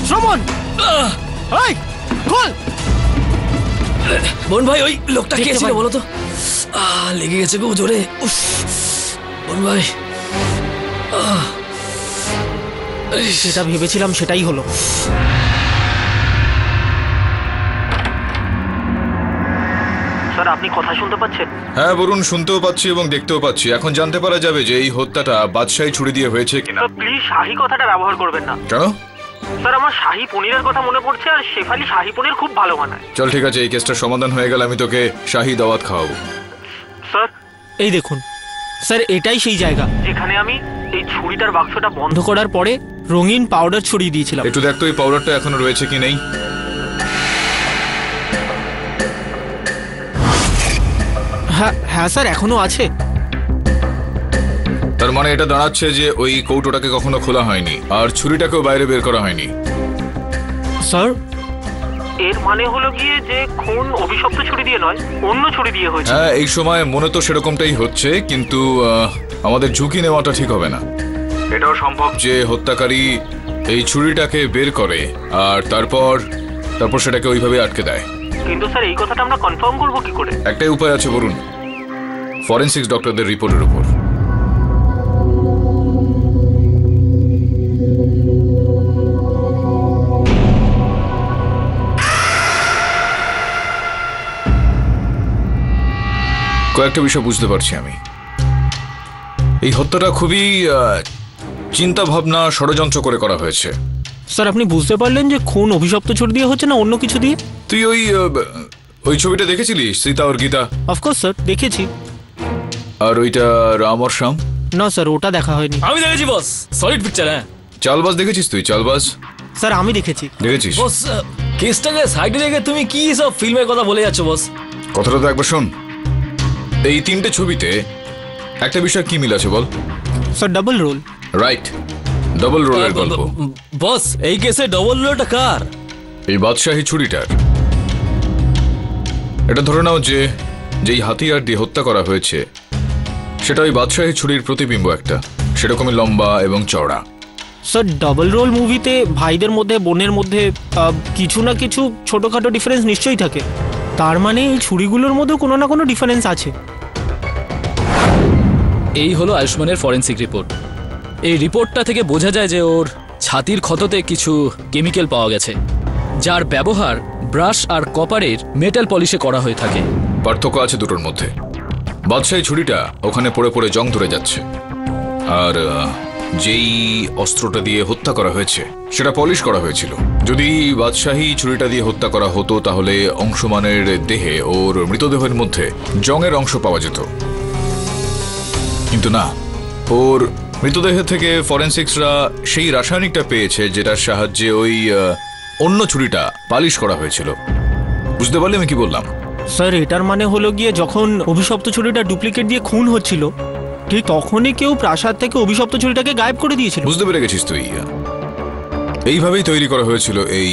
শ্রবণ, বোন ভাই ওই লোকটা কে ছিল বলো তো? লেগে গেছে গো জোরে। বোন ভাই, যেটা ভেবেছিলাম সেটাই হলো। স্যার, আপনি কথা শুনতে পাচ্ছেন? হ্যাঁ বরুণ, শুনতেও পাচ্ছি এবং দেখতেও পাচ্ছি। এখন জানতে পারা যাবে যে এই হত্যাটা বাদশাহী ছুরি দিয়ে হয়েছে কিনা। প্লিজ শাহী কথাটা ব্যবহার করবেন না। কেন? স্যার, আমার শাহী পনিরের কথা মনে পড়ছে, আর শেফালি শাহী পনির খুব ভালো বানায়। চল ঠিক আছে, এই কেসটার সমাধান হয়ে গেল, আমি তোকে শাহী দাওয়াত খাওয়াবো। স্যার, এই দেখুন স্যার, এটাই সেই জায়গা যেখানে আমি এই ছুরিটার বাক্সটা বন্ধ করার পরে রঙিন পাউডার ছড়িয়ে দিয়েছিলাম। একটু দেখতো এই পাউডারটা এখনো রয়েছে কি নেই। হ্যাঁ স্যার, এখনো আছে। তার মানে এটা দাঁড়াচ্ছে যে ওই কৌটোটাকে কখনো খোলা হয়নি আর ছুরিটাকেও বাইরে বের করা হয়নি। স্যার, এর মানে হলো গিয়ে যে খুন অভিশপ্ত ছুরি দিয়ে নয়, অন্য ছুরি দিয়ে হয়েছে। হ্যাঁ, এই সময় মনে তো সেরকমটাই হচ্ছে, কিন্তু আমাদের ঝুঁকি নেওয়াটা ঠিক হবে না। এটাও সম্ভব যে হত্যাকারী এই ছুরিটাকে বের করে আর তারপর সেটাকে ওইভাবে আটকে দেয়। কিন্তু স্যার, এই কথাটা আমরা কনফার্ম করবো কি করে? একটাই উপায় আছে বলুন, ফরেনসিক্স ডক্টরদের রিপোর্টের উপর। কয়েকটা বিষয় বুঝতে পারছি আমি। এই হত্যাটা খুবই চিন্তা ভাবনা ষড়যন্ত্র করে করা হয়েছে। স্যার, আপনি বুঝতে পারলেন যে খুন অভিশপ্ত ছুরি দিয়ে হচ্ছে না অন্য কিছু দিয়ে? তুই ওই ছবিটা দেখেছিলিস, সীতা আর গীতা? অফকোর্স স্যার, দেখেছি। আর ওইটা রাম আর শ্যাম? না স্যার, ওটা দেখা হয়নি। আমি দেখেছি বস, সলিড পিকচার। হ্যাঁ, চালবাজ দেখেছিস তুই? চালবাজ স্যার আমি দেখেছি। দেখেছিস? বস, কেসটাকে সাইডে রেখে তুমি কি সব ফিল্মের কথা বলে যাচ্ছ বস? কথাটা তো একবার শোন। এই তিনটে ছবিতে একটা বিষয় কি মিল আছে বল? Sir, double role. Right, double রোলের গল্প। বস, এই কেসে ডাবল রোলটা কার? এই বাদশাহী ছুরিটার। এটা ধরে নাও যে যেই হাতিয়ার দিয়ে হত্যা করা হয়েছে সেটা ওই বাদশাহী ছুরির প্রতিবিম্ব, একটা সেরকমই লম্বা এবং চওড়া। স্যার, ডাবল রোল মুভিতে ভাইদের মধ্যে বোনের মধ্যে কিছু না কিছু ছোটখাটো ডিফারেন্স নিশ্চয়ই থাকে। তার মানে এই ছুরিগুলোর মধ্যে কোনো না কোনো ডিফারেন্স আছে। এই হলো আয়ুষ্মানের ফরেনসিক রিপোর্ট। এই রিপোর্টটা থেকে বোঝা যায় যে ওর ছাতির ক্ষততে কিছু কেমিক্যাল পাওয়া গেছে, যার ব্যবহার ব্রাশ আর কপারের মেটাল পলিশে করা হয়ে থাকে। পার্থক্য আছে দুটোর মধ্যে। বাদশাহী ছুরিটা ওখানে পড়ে পড়ে জং ধরে যাচ্ছে, আর যেই অস্ত্রটা দিয়ে হত্যা করা হয়েছে সেটা পলিশ করা হয়েছিল। যদি বাদশাহী ছুরিটা দিয়ে হত্যা করা হতো তাহলে অংশমানের দেহে ওর মৃতদেহের মধ্যে জংয়ের অংশ পাওয়া যেত, কিন্তু না, ওর মৃতদেহ থেকে ফরেনসিক্সরা সেই রাসায়নিকটা পেয়েছে যেটার সাহায্যে ওই অন্য ছুরিটা পালিশ করা হয়েছিল। বুঝতে পারলে আমি কি বললাম? স্যার, এটার মানে হলো গিয়ে যখন অভিশপ্ত ছুরিটা ডুপ্লিকেট দিয়ে খুন হচ্ছিল ঠিক তখনই কেউ প্রাসাদ থেকে অভিশপ্ত ছুরিটাকে গায়েব করে দিয়েছিল। বুঝতে পেরে গেছিস তুই? এইভাবেই তৈরি করা হয়েছিল এই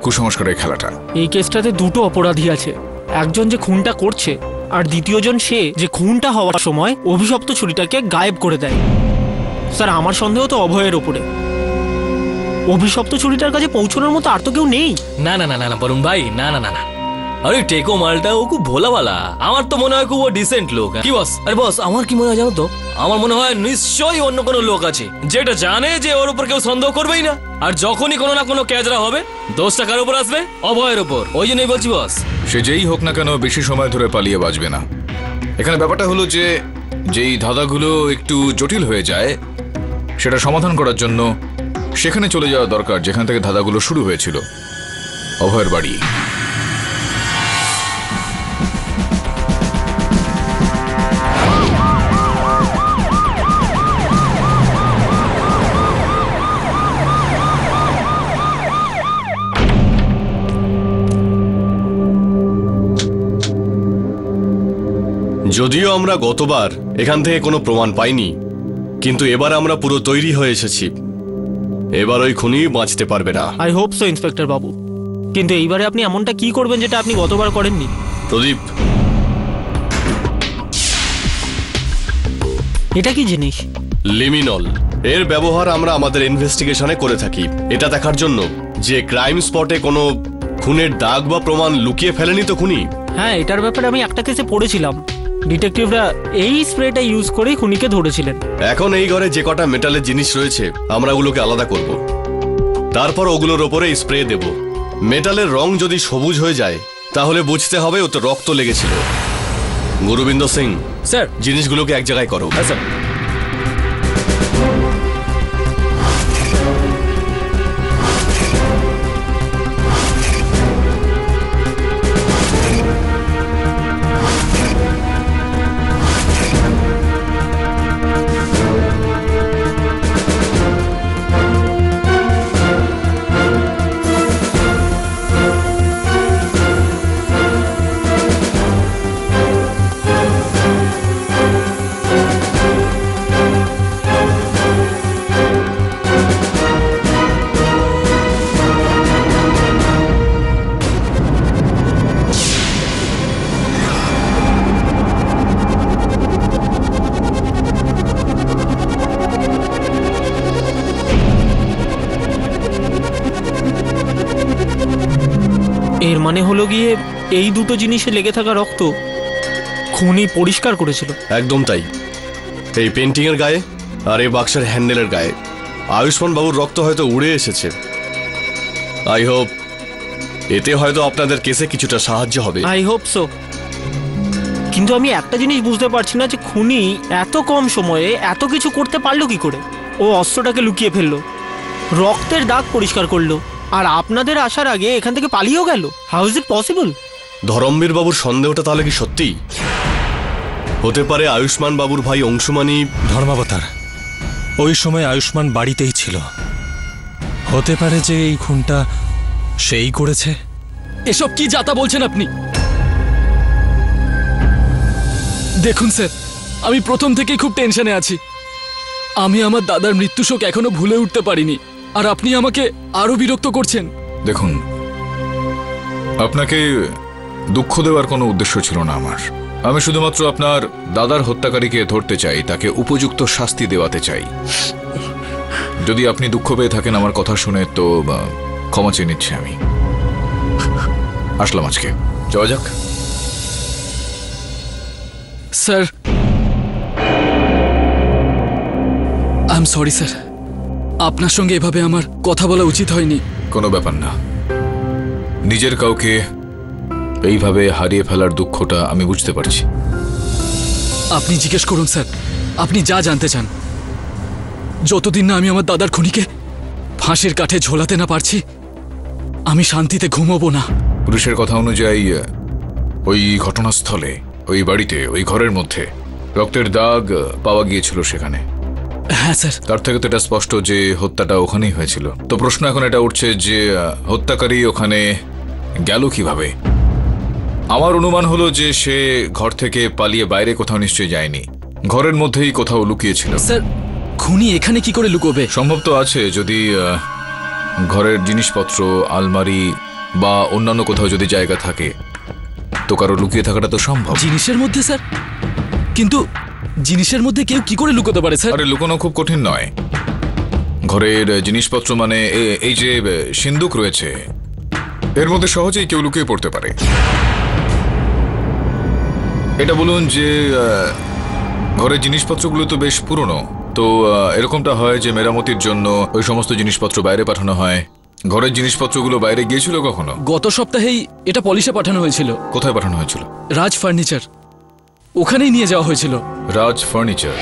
কুসংস্কারের খেলাটা। এই কেসটাতে দুটো অপরাধী আছে, একজন যে খুনটা করছে আর দ্বিতীয়জন সে যে খুনটা হওয়ার সময় অভিশপ্ত ছুরিটাকে গায়েব করে দেয়। স্যার, আমার সন্দেহ তো অভয়ের ওপরে। অভিশপ্ত ছুরিটার কাছে পৌঁছানোর মতো আর তো কেউ নেই। না না না না বরুণ ভাই, না না না না, আরে টেকো মালটা ও খুব ভোলাওয়ালা, আমার তো মনে হয় খুব ও ডিসেন্ট লোক। কি বস? আরে বস, আমার কি মনে হয় জানো তো, আমার মনে হয় নিশ্চয়ই অন্য কোনো লোক আছে যেটা জানে যে ওর উপর কেউ সন্দেহ করবেই না, আর যখনই কোনো না কোনো ক্যাজরা হবে দোষটা কার উপর আসবে? অভয়ের উপর। ওই জন্যই বলছি বস, সে যেই হোক না কেন বেশি সময় ধরে পালিয়ে বাঁচবে না। এখানে ব্যাপারটা হলো যে যেই ধাঁধাগুলো একটু জটিল হয়ে যায় সেটা সমাধান করার জন্য সেখানে চলে যাওয়া দরকার যেখান থেকে ধাঁধাগুলো শুরু হয়েছিল, অভয়ের বাড়ি। যদিও আমরা গতবার এখান থেকে কোনো প্রমাণ পাইনি, কিন্তু এবার আমরা পুরো তৈরি হয়ে এসেছি। এবার ওই খুনি বাঁচতে পারবে না। আই হোপ সো ইন্সপেক্টর বাবু। কিন্তু এইবারে আপনি এমনটা কি করবেন যেটা আপনি গতবার করেননি? প্রদীপ, এটা কি জিনিস? লিমিনল। এর ব্যবহার আমরা আমাদের ইনভেস্টিগেশনে করে থাকি, এটা দেখার জন্য যে ক্রাইম স্পটে কোনো খুনের দাগ বা প্রমাণ লুকিয়ে ফেলেনি তো খুনি। হ্যাঁ, এটার ব্যাপারে আমি একটা কেসে পড়েছিলাম। ডিটেকটিভরা এই স্প্রেটা ইউজ করেই খুনিকে ধরেছিলেন। এখন এই ঘরে যে কটা মেটালের জিনিস রয়েছে আমরা ওগুলোকে আলাদা করব, তারপর ওগুলোর ওপরে স্প্রে দেব। মেটালের রং যদি সবুজ হয়ে যায় তাহলে বুঝতে হবে ওতে রক্ত লেগেছিল। গুরুবিন্দ সিং, স্যার। জিনিসগুলোকে এক জায়গায় করো। হ্যাঁ স্যার। এর মানে হলো গিয়ে এই দুটো জিনিসে লেগে থাকা রক্ত খুনি পরিষ্কার করেছিল। একদম তাই। এই পেন্টিং এর গায়ে আর এই বাক্সের হ্যান্ডেলের গায়ে আয়ুষ্মান বাবুর রক্ত হয়তো উড়ে এসেছে। আই হোপ এতে হয়তো আপনাদের কেসে কিছুটা সাহায্য হবে। I hope so. কিন্তু আমি একটা জিনিস বুঝতে পারছি না যে খুনি এত কম সময়ে এত কিছু করতে পারলো কি করে। ও অস্ত্রটাকে লুকিয়ে ফেললো, রক্তের দাগ পরিষ্কার করলো, আর আপনাদের আসার আগে এখান থেকে পালিয়েও গেল। How is it possible? Dharamvir বাবুর সন্দেহটা তাহলে কি সত্যি হতে পারে? আয়ুষ্মান বাবুর ভাই অংশুমানি। ধর্মাবতার, ওই সময় আয়ুষ্মান বাড়িতেই ছিল। হতে পারে যে এই খুনটা সেই করেছে। এসব কি যাতা বলছেন আপনি? দেখুন স্যার, আমি প্রথম থেকেই খুব টেনশনে আছি। আমি আমার দাদার মৃত্যু শোক এখনো ভুলে উঠতে পারিনি, আর আপনি আমাকে আরো বিরক্ত করছেন। দেখুন, আপনাকে দুঃখ দেওয়ার কোনো উদ্দেশ্য ছিল না আমার। আমি শুধুমাত্র আপনার দাদার হত্যাকারীকে ধরতে চাই, তাকে উপযুক্ত শাস্তি দেওয়াতে চাই। যদি আপনি দুঃখ পেয়ে থাকেন আমার কথা শুনে, তো ক্ষমা চেয়ে নিচ্ছি আমি। আসলাম আজকে, যাওয়া যাক। Sir, I am sorry sir, আপনার সঙ্গে এভাবে আমার কথা বলা উচিত হয়নি। কোনো ব্যাপার না, নিজের কাউকে এইভাবে হারিয়ে ফেলার দুঃখটা আমি বুঝতে পারছি। আপনি জিজ্ঞেস করুন স্যার, আপনি যা জানতে চান। যতদিন না আমি আমার দাদার খুনিকে ফাঁসির কাঠে ঝোলাতে না পারছি, আমি শান্তিতে ঘুমোবো না। পুলিশের কথা অনুযায়ী ওই ঘটনাস্থলে, ওই বাড়িতে, ওই ঘরের মধ্যে রক্তের দাগ পাওয়া গিয়েছিল সেখানে। হ্যাঁ স্যার। তার থেকে তো এটা স্পষ্ট যে হত্যাটা ওখানেই হয়েছিল। তো প্রশ্ন এখন এটা উঠছে যে হত্যাকারী ওখানে গেল কিভাবে? আমার অনুমান হলো যে সে ঘর থেকে পালিয়ে বাইরে কোথাও নিশ্চয়ই যায়নি, ঘরের মধ্যেই কোথাও লুকিয়েছিল। স্যার, খুনি এখানে কি করে লুকোবে? সম্ভব তো আছে, যদি ঘরের জিনিসপত্র, আলমারি বা অন্যান্য কোথাও যদি জায়গা থাকে, তো কারো লুকিয়ে থাকাটা তো সম্ভব। জিনিসের মধ্যে স্যার? কিন্তু জিনিসের মধ্যে কেউ কি করে লুকোতে পারে স্যার? আরে লুকোনো খুব কঠিন নয়। ঘরের জিনিসপত্র মানে এই যে সিন্দুক রয়েছে, এর মধ্যে সহজেই কেউ লুকিয়ে পড়তে পারে। এটা বলুন যে ঘরের জিনিসপত্রগুলো তো বেশ পুরনো, তো এরকমটা হয় যে মেরামতির জন্য ওই সমস্ত জিনিসপত্র বাইরে পাঠানো হয়। ঘরের জিনিসপত্রগুলো বাইরে গিয়েছিল কখনো? গত সপ্তাহেই এটা পলিশে পাঠানো হয়েছিল। কোথায় পাঠানো হয়েছিল? রাজ ফার্নিচার, ওখানেই নিয়ে যাওয়া হয়েছিল। রাজ furniture?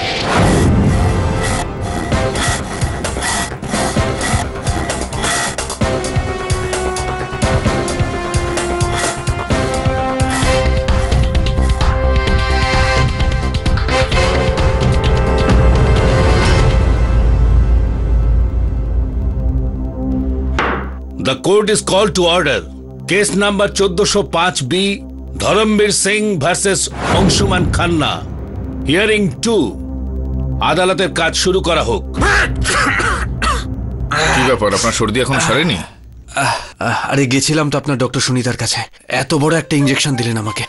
The court is called to order. Case number 1405B, Dharamveer Singh versus Angshuman Khanna. Hearing 2. আদালতের কাজ শুরু করা হোক। কি ব্যাপার, আপনার সর্দি এখন সারেনি? আরে গেছিলাম তো আপনার ডক্টর সুনিতার কাছে, এত বড় একটা ইঞ্জেকশন দিলেন আমাকে,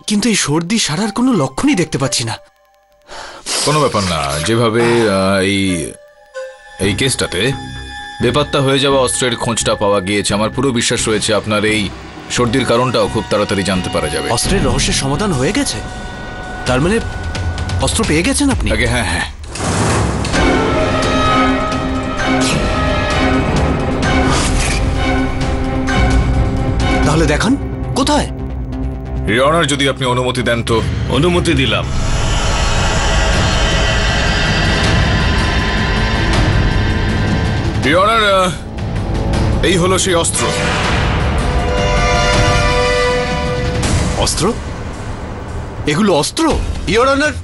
কিন্তু এই সর্দি সারার কোনো লক্ষণই দেখতে পাচ্ছি না। কোনো ব্যাপার না, যেভাবে এই কেসটাতে বেপাত্তা হয়ে যাওয়া অস্ত্রের খোঁজটা পাওয়া গিয়েছে, আমার পুরো বিশ্বাস রয়েছে আপনার এই সর্দির কারণটাও খুব তাড়াতাড়ি জানতে পারা যাবে। অস্ত্রের রহস্যের সমাধান হয়ে গেছে? তার মানে অস্ত্র পেয়ে গেছেন আপনি? আগে হ্যাঁ হ্যাঁ, তাহলে দেখান কোথায়। ইওর অনার, যদি আপনি অনুমতি দেন তো। অনুমতি দিলাম। ইওর অনার, এই হলো সেই অস্ত্র। অস্ত্র? এগুলো অস্ত্র? ইওর অনার,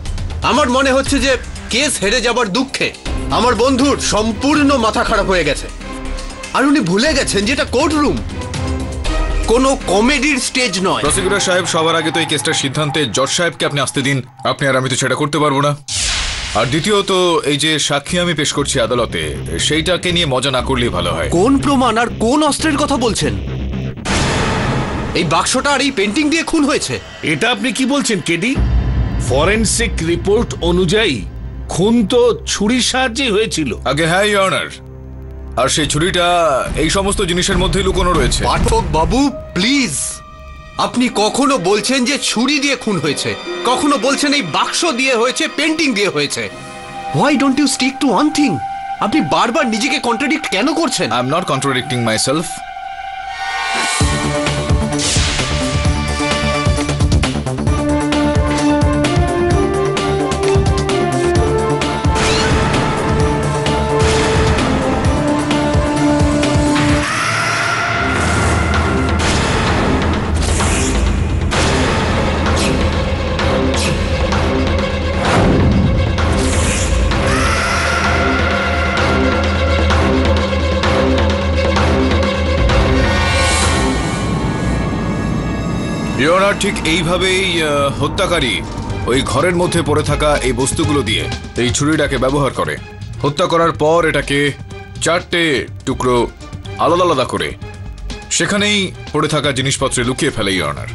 আমার মনে হচ্ছে যে কেস হেরে যাবার দুঃখে আমার বন্ধুর সম্পূর্ণ মাথা খারাপ হয়ে গেছে, আর উনি ভুলে গেছেন যেটা কোর্ট রুম, কোনো কমেডির স্টেজ নয়। প্রসিকিউটর সাহেব, সবার আগে তো এই কেসটার সিদ্ধান্তে জজ সাহেবকে আপনি আসতে দিন। আপনি আর আমি তো সেটা করতে পারবো না। আর দ্বিতীয়ত, এই যে সাক্ষী আমি পেশ করছি আদালতে, সেইটাকে নিয়ে মজা না করলেই ভালো হয়। কোন প্রমাণ আর কোন অস্ত্রের কথা বলছেন? এই বাক্সটা আর এই পেন্টিং দিয়ে খুন হয়েছে? এটা আপনি কি বলছেন কেডি? ফরেনসিক রিপোর্ট অনুযায়ী খুন তো ছুরির সাহায্যে হয়েছিল। আগে হ্যাঁ ইওর অনার, আর সেই ছুরিটা এই সমস্ত জিনিসের মধ্যেই লুকোনো রয়েছে। পাঠক বাবু প্লিজ, আপনি কখনো বলছেন যে ছুরি দিয়ে খুন হয়েছে, কখনো বলছেন এই বাক্স দিয়ে হয়েছে, পেন্টিং দিয়ে হয়েছে। Why don't you stick to one thing? আপনি বারবার নিজেকে কন্ট্রাডিক্ট কেন করছেন? I am not contradicting myself. Your honour, ঠিক এইভাবেই হত্যাকারী ওই ঘরের মধ্যে পড়ে থাকা এই বস্তুগুলো দিয়ে এই ছুরিটাকে ব্যবহার করে। হত্যা করার পর এটাকে 4টে টুকরো আলাদা আলাদা করে সেখানেই পড়ে থাকা জিনিসপত্রে লুকিয়ে ফেলে ইওর অনার।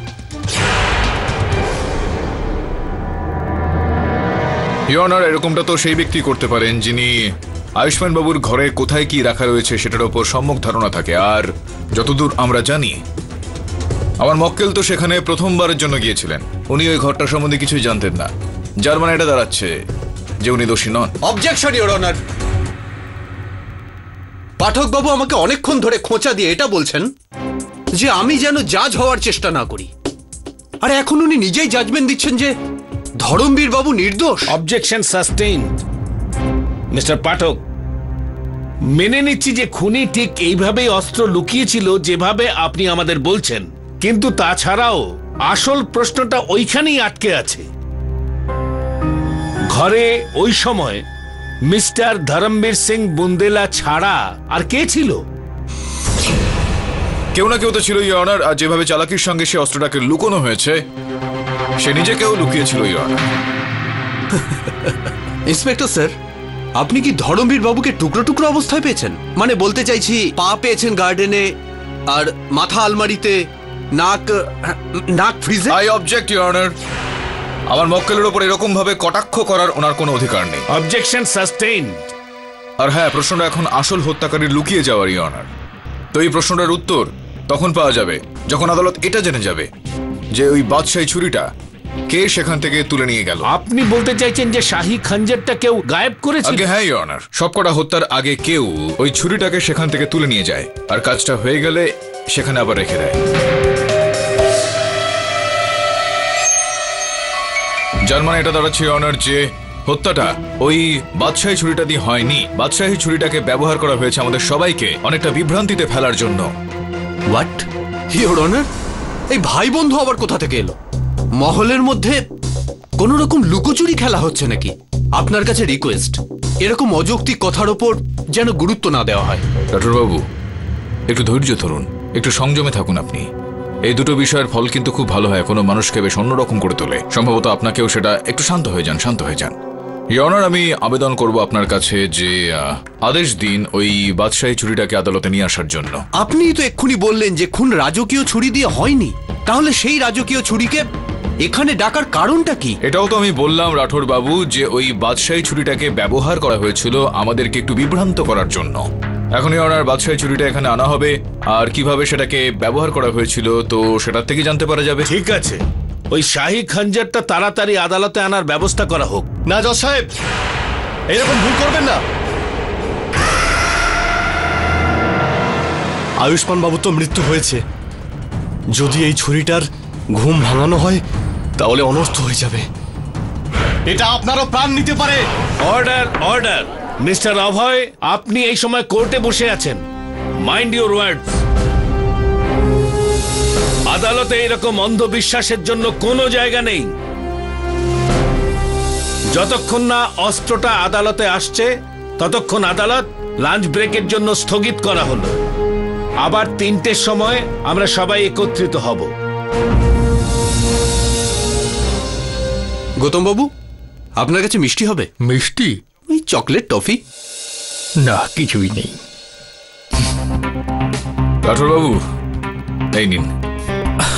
ইওর অনার, এরকমটা তো সেই ব্যক্তি করতে পারেন যিনি আয়ুষ্মান বাবুর ঘরে কোথায় কি রাখা রয়েছে সেটার উপর সম্যক ধারণা থাকে। আর যতদূর আমরা জানি, আমার মক্কেল তো সেখানে প্রথমবারের জন্য গিয়েছিলেন, উনি ওই ঘরটা সম্বন্ধে কিছুই জানতেন না, যার মানে এটা দাঁড়াচ্ছে যে উনি দোষী নন। Objection your honour. পাঠক বাবু আমাকে অনেকক্ষণ ধরে খোঁচা দিয়ে এটা বলছেন যে আমি যেন জাজ হওয়ার চেষ্টা না করি, আর এখন উনি নিজেই জাজমেন্ট দিচ্ছেন যে ধরমবীর বাবু নির্দোষ। Objection sustained. মিস্টার পাঠক, মেনে নিচ্ছি যে খুনি ঠিক এইভাবেই অস্ত্র লুকিয়েছিল যেভাবে আপনি আমাদের বলছেন, কিন্তু তাছাড়াও আসল প্রশ্নটা ওইখানেই আটকে আছে। ঘরে ওই সময় মিস্টার ধরমবীর সিং বুন্দেলা ছাড়া আর কে ছিল? কেউ না কেউ তো ছিল ইওর অনার, আর যেভাবে চালাকির সঙ্গে সে অস্ত্রটাকে লুকোনো হয়েছে, সে নিজেকেও লুকিয়েছিল ইওর অনার। ইন্সপেক্টর স্যার, আপনি কি ধরমবীর বাবুকে টুকরো টুকরো অবস্থায় পেয়েছেন? মানে বলতে চাইছি, পা পেয়েছেন গার্ডেনে, আর মাথা আলমারিতে, নাক ফ্রিজে। I object your honour. আমার মক্কেলের উপর এরকম ভাবে কটাক্ষ করার ওনার কোনো অধিকার নেই। Objection sustained. আর হ্যাঁ, প্রশ্নটা এখন আসল হত্যাকারীর লুকিয়ে যাওয়ার ইওর অনার। তো এই প্রশ্নটার উত্তর তখন পাওয়া যাবে যখন আদালত এটা জেনে যাবে যে ওই বাদশাহী ছুরিটা কে সেখান থেকে তুলে নিয়ে গেল। আপনি বলতে চাইছেন যে শাহী খঞ্জরটা কেউ গায়েব করেছে? আগে হ্যাঁ ইওর অনার, সবকটা হত্যার আগে কেউ ওই ছুরিটাকে সেখান থেকে তুলে নিয়ে যায় আর কাজটা হয়ে গেলে সেখানে আবার রেখে দেয়। যার মানে এটা দাঁড়াচ্ছে অনার যে হত্যাটা ওই বাদশাহী ছুরিটা দিয়ে হয়নি, বাদশাহী ছুরিটাকে ব্যবহার করা হয়েছে আমাদের সবাইকে অনেকটা বিভ্রান্তিতে ফেলার জন্য। হোয়াট ইওর অনার, এই ভাই বন্ধু আবার কোথা থেকে এলো? মহলের মধ্যে কোন রকম লুকোচুরি খেলা হচ্ছে নাকি? আপনার কাছে রিকোয়েস্ট, এরকম অযৌক্তিক কথার ওপর যেন গুরুত্ব না দেওয়া হয়। ডাক্তারবাবু একটু ধৈর্য ধরুন, একটু সংযমে থাকুন। আপনি এই দুটো বিষয়ের ফল কিন্তু খুব ভালো হয়, কোনো মানুষকে বেশ অন্যরকম করে তোলে। সম্ভবত আপনাকেও সেটা একটু শান্ত হয়ে যান, শান্ত হয়ে যান। ইয়নার, আমি আবেদন করব আপনার কাছে যে আদেশ দিন ওই বাদশাহী ছুরিটাকে আদালতে নিয়ে আসার জন্য। আপনি তো এক্ষুনি বললেন যে খুন রাজকীয় ছুরি দিয়ে হয়নি, তাহলে সেই রাজকীয় ছুরিকে এখানে ডাকার কারণটা কি? এটাও তো আমি বললাম রাঠোর বাবু যে ওই বাদশাহী ছুরিটাকে ব্যবহার করা হয়েছিল আমাদেরকে একটু বিভ্রান্ত করার জন্য। এখন ইয়নার, বাদশাহী ছুরিটা এখানে আনা হবে আর কিভাবে সেটাকে ব্যবহার করা হয়েছিল তো সেটার থেকে জানতে পারা যাবে। ঠিক আছে, ওই শাহী খঞ্জরটা তাড়াতাড়ি আদালতে আনার ব্যবস্থা করা হোক। না জজ সাহেব, এরকম ভুল করবেন না। আয়ুষ্মান বাবু তো মৃত্যু হয়েছে, যদি এই ছুরিটার ঘুম ভাঙানো হয় তাহলে অনর্থ হয়ে যাবে, এটা আপনারও প্রাণ নিতে পারে। Order, order. মিস্টার অভয়, আপনি এই সময় কোর্টে বসে আছেন, মাইন্ড ইউর ওয়ার্ডস। আদালতে এরকম অন্ধবিশ্বাসের জন্য কোনো জায়গা নেই। যতক্ষণ না অস্ত্রটা আদালতে আসছে ততক্ষণ আদালত লাঞ্চ ব্রেকের জন্য স্থগিত করা হলো। আবার 3টের সময় আমরা সবাই একত্রিত হব। গৌতম বাবু, আপনার কাছে মিষ্টি হবে? মিষ্টি? ওই চকলেট, টফি? না, কিছুই নেই। রাঠোর বাবু, এই নিন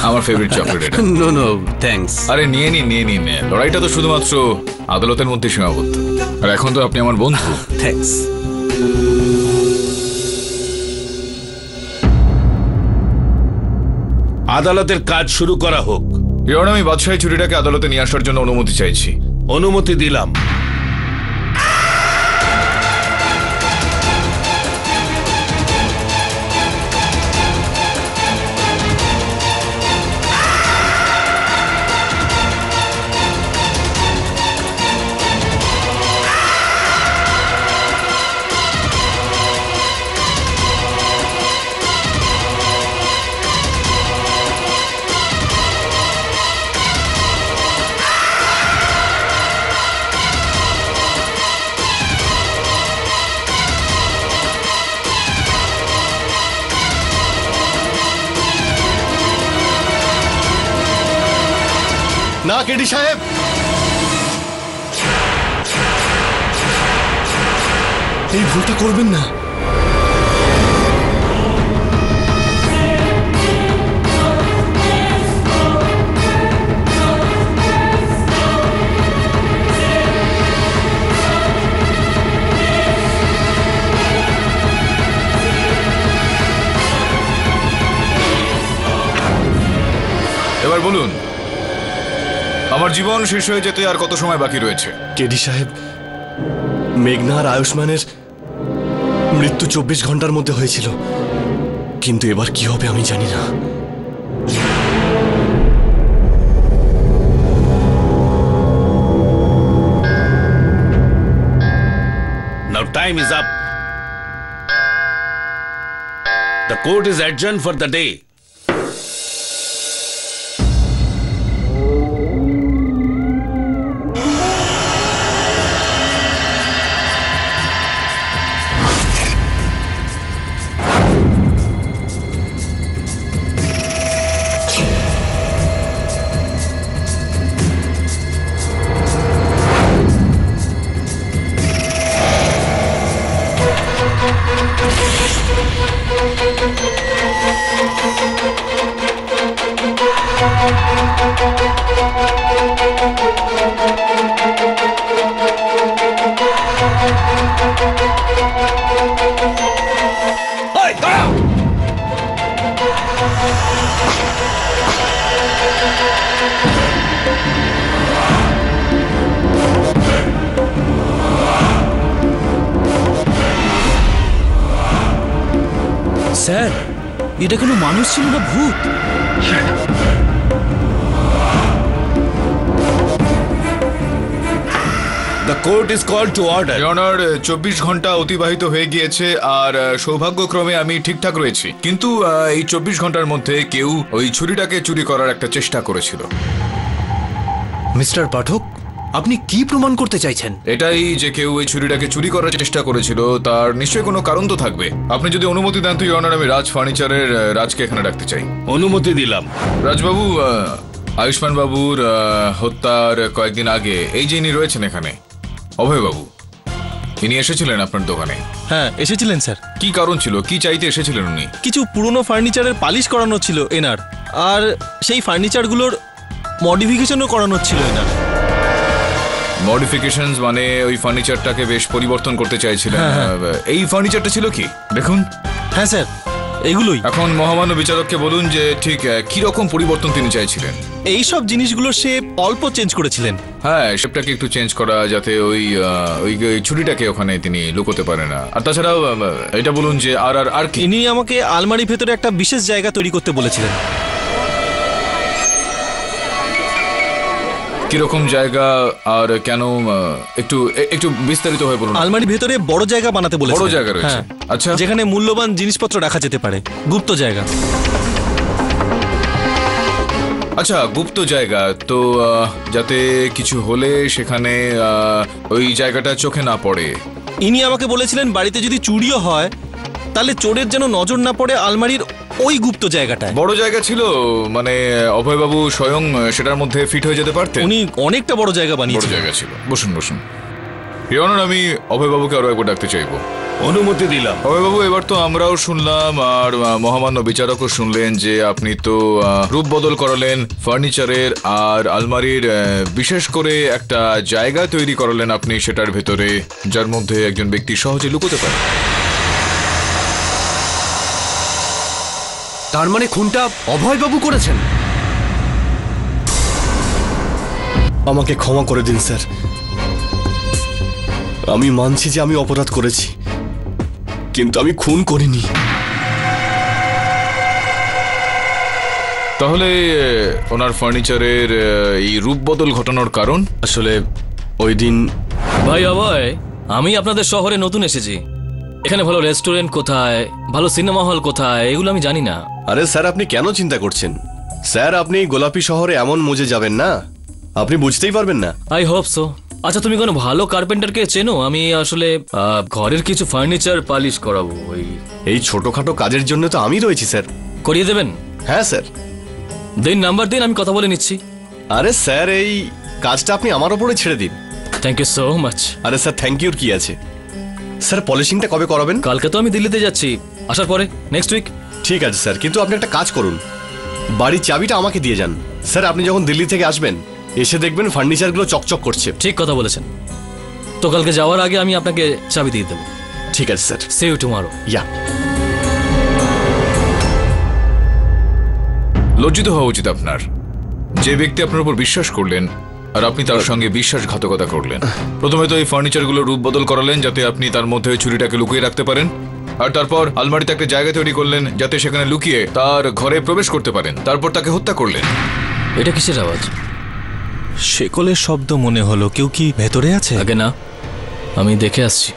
আমার ফেভারিট চকলেট এটা। No no thanks. আরে নিয়ে নিন, নিয়ে নিন। লড়াইটা তো শুধুমাত্র আদালতের মধ্যে সীমাবদ্ধ, আর এখন তো আপনি আমার বন্ধু। থ্যাঙ্কস। আদালতের কাজ শুরু করা হোক। ইওর অনার, আমি বাদশাহী ছুরিটাকে আদালতে নিয়ে আসার জন্য অনুমতি চাইছি। অনুমতি দিলাম। না কেডি সাহেব, এই ভুলটা করবেন না। এবার বলুন, আমার জীবন শেষ হয়ে যেতে আর কত সময় বাকি রয়েছে? কেডি সাহেব, মেঘনা আর আয়ুষ্মানের মৃত্যু 24 ঘন্টার মধ্যে হয়েছিল, কিন্তু এবার কি হবে আমি জানি না। Now time is up. The court is adjourned for the day. Sir, এটা কোনো মানুষ ছিল না ভূত? The court is called to order. Your honour, 24 ঘন্টা অতিবাহিত হয়ে গিয়েছে আর সৌভাগ্যক্রমে আমি ঠিকঠাক রয়েছি, কিন্তু এই 24 ঘন্টার মধ্যে কেউ ওই ছুরিটাকে চুরি করার একটা চেষ্টা করেছিল। মিস্টার পাঠক, আপনি কি প্রমাণ করতে চাইছেন? এটাই যে কেউ ওই ছুরিটাকে চুরি করার চেষ্টা করেছিল, তার নিশ্চয়ই কোনো কারণ তো থাকবে। আপনি যদি অনুমতি দেন তো ইওর অনার, আমি রাজ ফার্নিচারের রাজকে এখানে রাখতে চাই। অনুমতি দিলাম। রাজবাবু, আয়ুষ্মান বাবুর হত্যার কয়েকদিন আগে এই যে ইনি রয়েছেন এখানে, অভয়বাবু, ইনি এসেছিলেন আপনার দোকানে। হ্যাঁ, এসেছিলেন স্যার। কি কারণ ছিল, কি চাইতে এসেছিলেন উনি? কিছু পুরনো ফার্নিচারের পালিশ করানো ছিল এনার, আর সেই ফার্নিচারগুলোর মডিফিকেশনও করানো ছিল এনার। মডিফিকেশনস মানে ওই ফার্নিচারটাকে বেশ পরিবর্তন করতে চাইছিলেন। এই ফার্নিচারটা ছিল কি দেখুন। হ্যাঁ স্যার, এগুলোই। এখন মহামান্য বিচারককে বলুন যে ঠিক কি রকম পরিবর্তন তিনি চাইছিলেন। এই সব জিনিসগুলোর শেপ অল্প চেঞ্জ করেছিলেন। হ্যাঁ, শেপটাকে একটু চেঞ্জ করা, যাতে ওই ছুরিটাকে ওখানে তিনি লুকোতে পারে না। আর তাছাড়াও এটা বলুন যে আর কি। ইনি আমাকে আলমারির ভেতরে একটা বিশেষ জায়গা তৈরি করতে বলেছিলেন। কিরকম জায়গা আর কেন, একটু একটু বিস্তারিত হয়ে বলুন। আলমারির ভেতরে বড় জায়গা বানাতে বলেছেন। বড় জায়গা রয়েছে? আচ্ছা, যেখানে মূল্যবান জিনিসপত্র রাখা যেতে পারে, গুপ্ত জায়গা। আচ্ছা, গুপ্ত জায়গা তো যাতে কিছু হলে সেখানে ওই জায়গাটা চোখে না পড়ে। ইনি আমাকে বলেছিলেন বাড়িতে যদি চুরিও হয় তাহলে চোরের যেন নজর না পড়ে আলমারির ওই গুপ্ত জায়গাটায়। বড় জায়গা ছিল মানে অভয়বাবু স্বয়ং সেটার মধ্যে ফিট হয়ে যেতে পারতেন। উনি অনেকটা বড় জায়গা বড় বানিয়েছেন। জায়গা ছিল। বসুন বসুন। ইওর অনার, আমি অভয়বাবুকে আরো একবার ডাকতে চাইবো। অনুমতি দিলাম। অভয়বাবু, এবার তো আমরাও শুনলাম আর মহামান্য বিচারকও শুনলেন যে আপনি তো রূপ বদল করালেন ফার্নিচারের আর আলমারির, বিশেষ করে একটা জায়গা তৈরি করালেন আপনি সেটার ভেতরে, যার মধ্যে একজন ব্যক্তি সহজে লুকোতে পারে। তার মানে খুনটা অভয়বাবু করেছেন? আমাকে ক্ষমা করে দিন স্যার, আমি মানছি যে আমি অপরাধ করেছি, কিন্তু আমি খুন করিনি। তাহলে ওনার ফার্নিচারের এই রূপ বদল ঘটানোর কারণ? আসলে ওই দিন ভাই অভয়, আমি আপনাদের শহরে নতুন এসেছি। এখানে ভালো রেস্টুরেন্ট কোথায়, ভালো সিনেমা হল কোথায়, এগুলো আমি জানি না। আরে স্যার, আপনি কেন চিন্তা করছেন? স্যার, আপনি গোলাপি শহরে এমন মজে যাবেন না, আপনি বুঝতেই পারবেন না। I hope so. আচ্ছা, তুমি কোনো ভালো কার্পেন্টারকে চেনো? আমি আসলে ঘরের কিছু ফার্নিচার পালিশ করাবো। এই ছোটখাটো কাজের জন্য তো আমি রয়েছি স্যার। করিয়ে দেবেন? হ্যাঁ স্যার। দিন, নাম্বার দিন, আমি কথা বলে নিচ্ছি। আরে স্যার, এই কাজটা আপনি আমার ওপরে ছেড়ে দিন। Thank you so much. আরে স্যার, থ্যাংক ইউর কি আছে? স্যার, পলিশিংটা কবে করাবেন? কালকে তো আমি দিল্লিতে যাচ্ছি, আসার পরে নেক্সট উইক। ঠিক আছে স্যার, কিন্তু আপনি একটা কাজ করুন, বাড়ির চাবিটা আমাকে দিয়ে যান। স্যার, আপনি যখন দিল্লি থেকে আসবেন এসে দেখবেন ফার্নিচারগুলো চকচক করছে। ঠিক কথা বলেছেন। তো কালকে যাওয়ার আগে আমি আপনাকে চাবি দিয়ে দেবো। ঠিক আছে sir. See you tomorrow. Yeah. লজ্জিত হওয়া উচিত আপনার। যে ব্যক্তি আপনার উপর বিশ্বাস করলেন আর আপনি তার সঙ্গে বিশ্বাসঘাতকতা করলেন। প্রথমে তো এই ফার্নিচারগুলো রূপ বদল করালেন যাতে আপনি তার মধ্যে ছুরিটাকে লুকিয়ে রাখতে পারেন, আর তারপর আলমারিতে একটা জায়গা তৈরি করলেন যাতে সেখানে লুকিয়ে তার ঘরে প্রবেশ করতে পারেন। তারপর তাকে হত্যা করলেন। এটা কিসের আওয়াজ? শেকলের শব্দ মনে হলো। কেউ কি ভেতরে আছে? আগে না, আমি দেখে আসছি।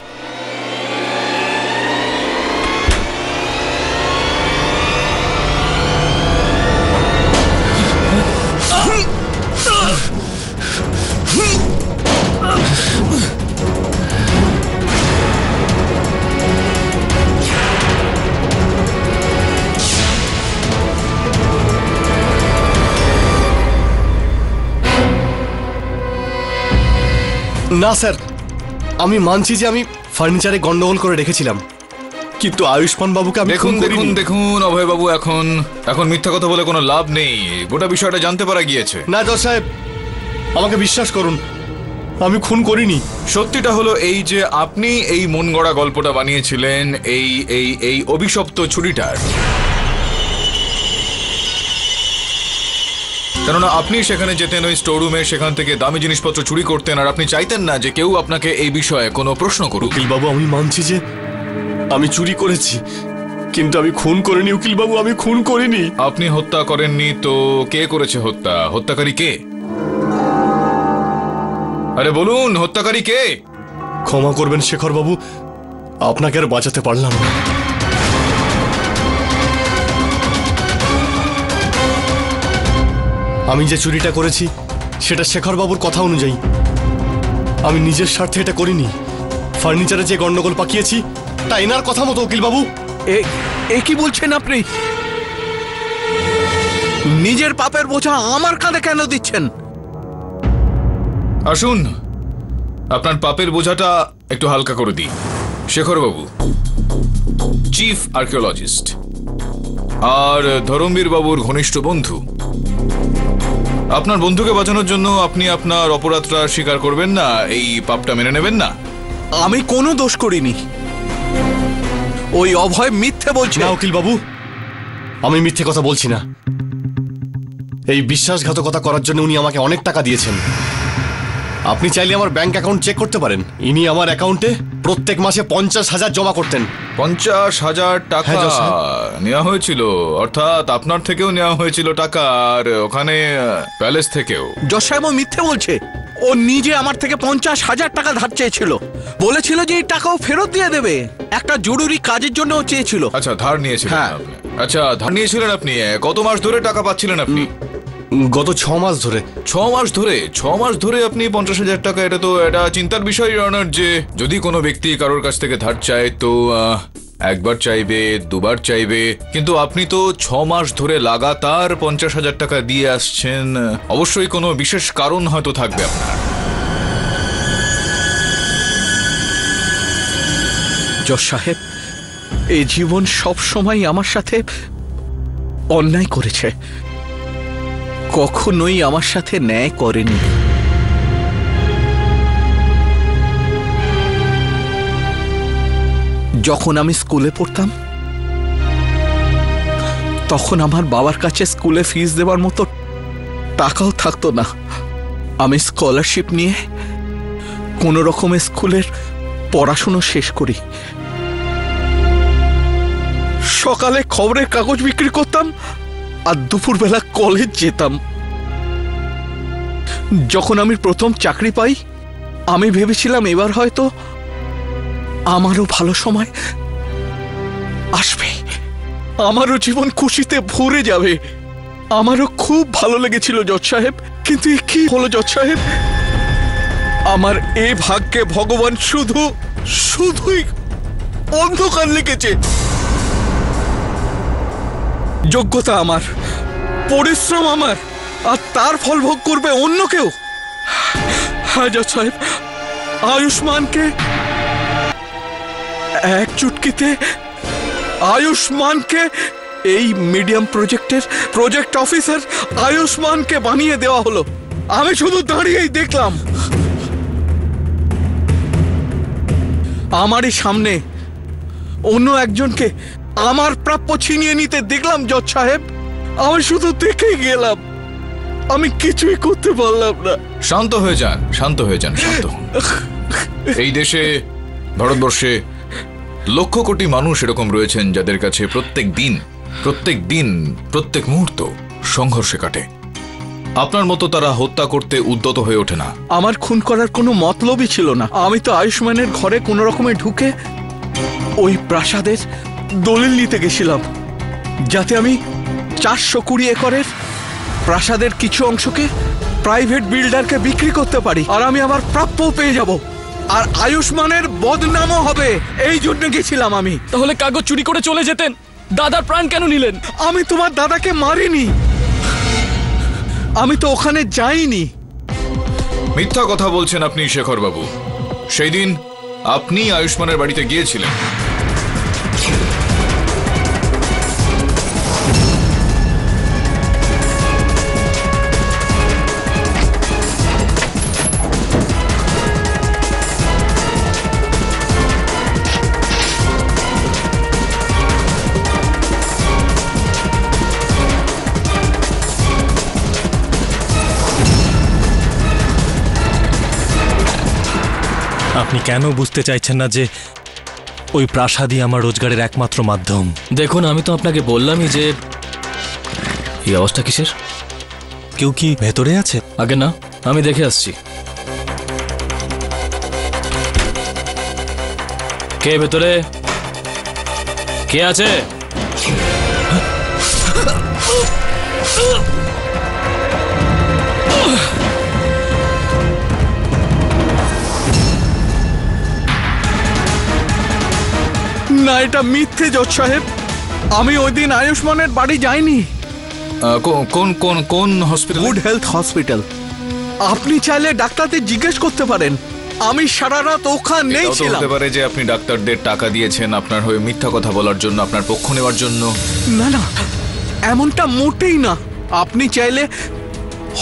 না স্যার, আমি মানছি যে আমি ফার্নিচারে গন্ডগোল করে রেখেছিলাম, কিন্তু আয়ুষ্মান বাবুকে আমি দেখুন দেখুন দেখুন অভয় বাবু, এখন মিথ্যা কথা বলে কোনো লাভ নেই। গোটা বিষয়টা জানতে পারা গিয়েছে। না জজ সাহেব, আমাকে বিশ্বাস করুন, আমি খুন করিনি। সত্যিটা হলো এই যে আপনি এই মন গড়া গল্পটা বানিয়েছিলেন এই এই এই অভিশপ্ত ছুরিটার। কেননা আপনি সেখানে যেতেন ওই স্টোররুমে, সেখান থেকে দামি জিনিসপত্র চুরি করতেন, আর আপনি চাইতেন না যে কেউ আপনাকে এই বিষয়ে কোনো প্রশ্ন করুক। উকিল বাবু, আমি মানছি যে আমি চুরি করেছি, কিন্তু আমি খুন করিনি উকিল বাবু, আমি খুন করিনি। আপনি হত্যা করেননি তো কে করেছে হত্যা? হত্যাকারী কে? আরে বলুন, হত্যাকারী কে? ক্ষমা করবেন শেখর বাবু, আপনাকে আর বাঁচাতে পারলাম না। আমি যে চুরিটা করেছি সেটা শেখর বাবুর কথা অনুযায়ী। আমি নিজের স্বার্থে এটা করিনি। ফার্নিচারে যে গন্ডগোল পাকিয়েছি তা এনার কথা মতো উকিল বাবু। এ কি বলছেন আপনি? নিজের পাপের বোঝা আমার কাঁধে কেন দিচ্ছেন? আসুন আপনার পাপের বোঝাটা একটু হালকা করে দিই। শেখর বাবু চিফ আর্কিওলজিস্ট আর ধরমবীর বাবুর ঘনিষ্ঠ বন্ধু। আপনার বন্ধুকে বাঁচানোর জন্য আপনি আপনার অপরাধটা স্বীকার করবেন না, এই পাপটা মেনে নেবেন না? আমি কোনো দোষ করিনি। ওই অভয় মিথ্যে বলছে। না উকিল বাবু, আমি মিথ্যে কথা বলছি না। এই বিশ্বাসঘাতকতা করার জন্য উনি আমাকে অনেক টাকা দিয়েছেন। আপনি চাইলে আমার ব্যাংক অ্যাকাউন্ট চেক করতে পারেন। ইনি আমার অ্যাকাউন্টে প্রত্যেক মাসে 50,000 জমা করতেন। 50,000 টাকা হ্যাঁ, জজ সাহেব। নেওয়া হয়েছিল? অর্থাৎ আপনার থেকেও নেওয়া হয়েছিল টাকা, আর ওখানে প্যালেস থেকেও? জজ সাহেব ও মিথ্যে বলছে। ও নিজে আমার থেকে 50,000 টাকা ধার চেয়েছিল। বলেছিল যে এই টাকাও ফেরত দিয়ে দেবে। একটা জরুরি কাজের জন্য ও চেয়েছিল। আচ্ছা, ধার নিয়েছিলেন হ্যাঁ। আপনি? আচ্ছা, ধার নিয়েছিলেন আপনি। কত মাস ধরে টাকা পাচ্ছিলেন আপনি? গত 6 মাস ধরে। 6 মাস ধরে? 6 মাস ধরে আপনি 50,000 টাকা? এটা তো এটা চিন্তার বিষয় অনার, যে যদি কোনো ব্যক্তি কারোর কাছ থেকে ধার চায় তো একবার চাইবে, দুবার চাইবে, কিন্তু আপনি তো 6 মাস ধরে লাগাতার 50,000 টাকা দিয়ে আসছেন। অবশ্যই কোনো বিশেষ কারণ হয়তো থাকবে আপনার। জজ সাহেব, এই জীবন সব সময় আমার সাথে অন্যায় করেছে, কখনোই আমার সাথে ন্যায় করেনি। যখন আমি স্কুলে পড়তাম তখন আমার বাবার কাছে স্কুলে ফিস দেওয়ার মতো টাকাও থাকতো না। আমি স্কলারশিপ নিয়ে কোনো রকমের স্কুলের পড়াশুনো শেষ করি। সকালে খবরের কাগজ বিক্রি করতাম আর দুপুরবেলা কলেজ যেতাম। যখন আমি প্রথম চাকরি পাই আমি ভেবেছিলাম এবার হয়তো আমারও ভালো সময় আসবে, আমারও জীবন খুশিতে ভরে যাবে। আমারও খুব ভালো লেগেছিল জজ সাহেব, কিন্তু কি হলো জজ সাহেব? আমার এই ভাগ্যে ভগবান শুধুই অন্ধকার লিখেছে। যোগ্যতা আমার, পরিশ্রম আমার, আর তার ফল ভোগ করবে অন্য কেউ। হ্যাঁ জজ সাহেব, আয়ুষ্মানকে এক চুটকিতে আয়ুষ্মানকে এই মিডিয়াম প্রজেক্টের প্রজেক্ট অফিসার আয়ুষ্মানকে বানিয়ে দেওয়া হলো। আমি শুধু দাঁড়িয়েই দেখলাম। আমারই সামনে অন্য একজনকে আমার প্রাপ্য ছিনিয়ে নিতে দেখলাম জজ সাহেব। আমি শুধু দেখেই গেলাম, আমি কিছুই করতে পারলাম না। শান্ত হয়ে যান, শান্ত হয়ে যান, শান্ত হন। এই দেশে, ভারতবর্ষে লক্ষ কোটি মানুষ এরকম রয়েছেন যাদের কাছে প্রত্যেক দিন প্রত্যেক মুহূর্ত সংঘর্ষে কাটে। আপনার মতো তারা হত্যা করতে উদ্যত হয়ে ওঠে না। আমার খুন করার কোনো মতলবই ছিল না। আমি তো আয়ুষ্মানের ঘরে কোনো রকমে ঢুকে ওই প্রাসাদের দলিল নিতে গেছিলাম, যাতে আমি 420 একরের প্রাসাদের কিছু অংশকে প্রাইভেট বিল্ডারকে বিক্রি করতে পারি, আর আমি আমার প্রাপ্য পেয়ে যাব, আর আয়ুষ্মানের বদনামও হবে। এই জন্য গেছিলাম আমি। তাহলে কাগজ চুরি করে চলে যেতেন, দাদার প্রাণ কেন নিলেন? আমি তোমার দাদাকে মারিনি, আমি তো ওখানে যাইনি। মিথ্যা কথা বলছেন আপনি শেখর বাবু। সেই দিন আপনি আয়ুষ্মানের বাড়িতে গিয়েছিলেন। আপনি কেন বুঝতে চাইছেন না যে ওই প্রাসাদই আমার রোজগারের একমাত্র মাধ্যম। দেখুন, আমি তো আপনাকে বললামই যে এই আওয়াজটা কিসের। কেউ কি ভেতরে আছে? আগে না, আমি দেখে আসছি। কে ভেতরে? কে আছে? না, এটা মিথ্যে জজ সাহেব। আমি ওই দিন আয়ুষ্মানের বাড়ি যাইনি। কোন কোন কোন হসপিটাল? Good health hospital. আপনি চাইলে ডাক্তারদের জিজ্ঞেস করতে পারেন। আমি সারা রাত ওখানেই ছিলাম। হতে পারে যে আপনি ডাক্তারদের টাকা দিয়েছেন আপনার হয়ে মিথ্যা কথা বলার জন্য, আপনার পক্ষ নেওয়ার জন্য। না না, এমনটা মোটেই না। আপনি চাইলে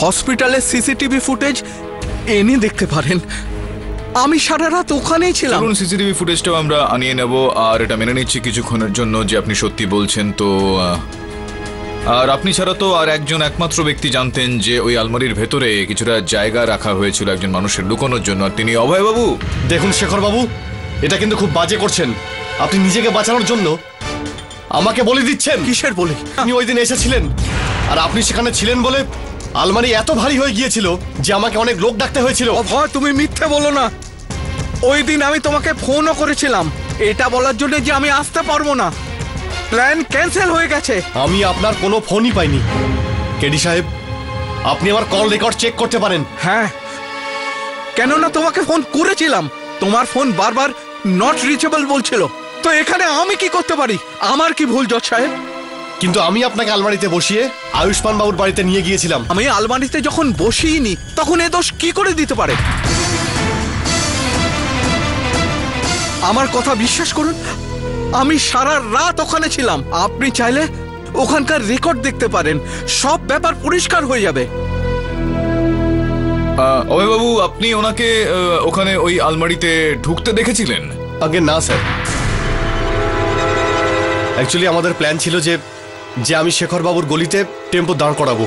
হসপিটালের সিসিটিভি ফুটেজ এনে দেখতে পারেন। আমি সারা রাত ওখানেই ছিলাম। চলুন সিসিটিভি ফুটেজটাও আমরা আনিয়ে নেব। আর এটা মেনে নিচ্ছি কিছুক্ষণের জন্য যে আপনি সত্যি বলছেন। তো আর আপনি ছাড়া তো আর একজন একমাত্র ব্যক্তি জানতেন যে ওই আলমারির ভেতরে কিছুটা জায়গা রাখা হয়েছিল একজন মানুষের লুকানোর জন্য, আর তিনি অভয়বাবু। দেখুন শেখর বাবু, এটা কিন্তু খুব বাজে করছেন। আপনি নিজেকে বাঁচানোর জন্য আমাকে বলে দিচ্ছেন। কিসের বলে? আপনি ওই দিন এসেছিলেন, আর আপনি সেখানে ছিলেন বলে আলমারি এত ভারী হয়ে গিয়েছিল যে আমাকে অনেক লোক ডাকতে হয়েছিল। অভয়, তুমি মিথ্যে বলো না। ওই দিন আমি তোমাকে ফোনও করেছিলাম এটা বলার জন্য যে আমি আসতে পারবো না, প্ল্যান ক্যান্সেল হয়ে গেছে। আমি আপনার কোনো ফোনই পাইনি। কেডি সাহেব, আপনি আমার কল রেকর্ড চেক করতে পারেন। হ্যাঁ, কেননা তোমাকে ফোন করেছিলাম, তোমার ফোন বারবার নট রিচেবল বলছিল। তো এখানে আমি কি করতে পারি? আমার কি ভুল জজ সাহেব? কিন্তু আমি আপনাকে আলমারিতে বসিয়ে আয়ুষ্মান বাবুর বাড়িতে নিয়ে গিয়েছিলাম। আমি আলমারিতে যখন বসিনি তখন এ দোষ কি করে দিতে পারে? আমার কথা বিশ্বাস করুন, আমি সারা রাত ওখানে ছিলাম। আপনি চাইলে ওখানকার রেকর্ড দেখতে পারেন, সব ব্যাপার পরিষ্কার হয়ে যাবে। অভয়বাবু, আপনি ওনাকে ওখানে ওই আলমারিতে ঢুকতে দেখেছিলেন? আগে না স্যার, অ্যাকচুয়ালি আমাদের প্ল্যান ছিল যে আমি শেখর বাবুর গলিতে টেম্পো দাঁড় করাবো।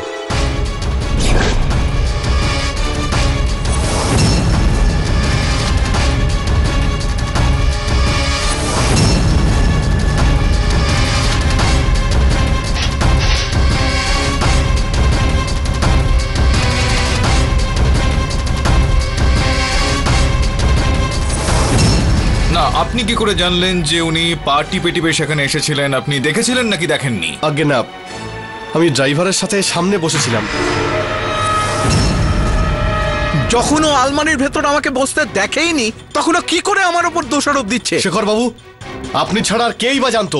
আপনি কি করে জানলেন যে উনি পার্টি পেটিপে সেখানে এসেছিলেন? আপনি দেখেছিলেন নাকি দেখেননি? আগে না, আমি ড্রাইভারের সাথে সামনে বসেছিলাম। যখন ও আলমারির ভেতর আমাকে বসতে দেখেইনি তখন কি করে আমার উপর দোষারোপ দিচ্ছে? শেখর বাবু, আপনি ছাড়া আর কেই বা জানতো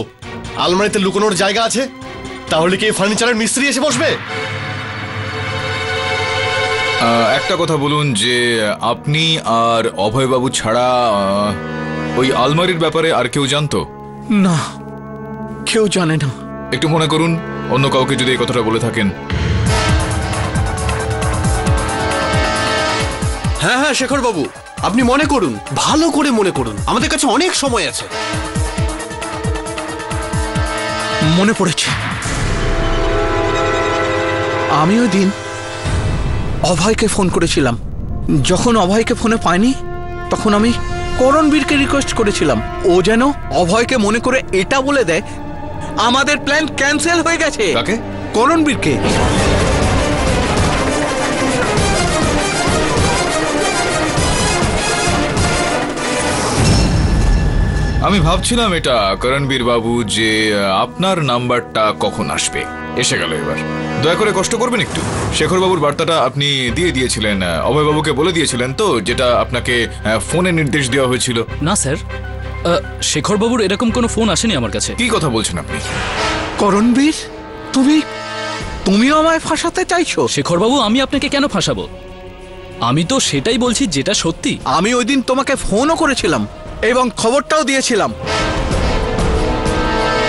আলমারিতে লুকোনোর জায়গা আছে? তাহলে কি ফার্নিচারের মিস্ত্রি এসে বসবে? একটা কথা বলুন, যে আপনি আর অভয়বাবু ছাড়া ওই আলমারির ব্যাপারে আর কেউ জানতো? না, কেউ জানে না। একটু মনে করুন, অন্য কাউকে যদি এই কথাটা বলে থাকেন। হ্যাঁ হ্যাঁ শেখর বাবু, আপনি মনে করুন, ভালো করে মনে করুন, আমাদের কাছে অনেক সময় আছে। মনে পড়েছে, আমি ওই দিন অভয়কে ফোন করেছিলাম। যখন অভয়কে ফোনে পাইনি তখন আমি করণবীরকে রিকোয়েস্ট করেছিলাম ও যেন অভয়কে মনে করে এটা বলে দেয় আমাদের প্ল্যান ক্যান্সেল হয়ে গেছে। কাকে? করণবীরকে। আমি ভাবছিলাম এটা করণবীর বাবু যে আপনার নাম্বারটা কখন আসবে। এসে গেল এবার। দয়া করে কষ্ট করবেন একটু। শেখর বাবুর বার্তাটা আপনি দিয়ে দিয়েছিলেন, অভয়বাবুকে বলে দিয়েছিলেন তো, যেটা আপনাকে ফোনে নির্দেশ দেওয়া হয়েছিল? না স্যার, শেখর বাবুর এরকম কোনো ফোন আসেনি আমার কাছে। কি কথা বলছেন আপনি? করণবীর, তুমিও আমায় ফাঁসাতে চাইছো? শেখর বাবু, আমি আপনাকে কেন ফাঁসাবো? আমি তো সেটাই বলছি যেটা সত্যি। আমি ওই দিন তোমাকে ফোনও করেছিলাম এবং খবরটাও দিয়েছিলাম।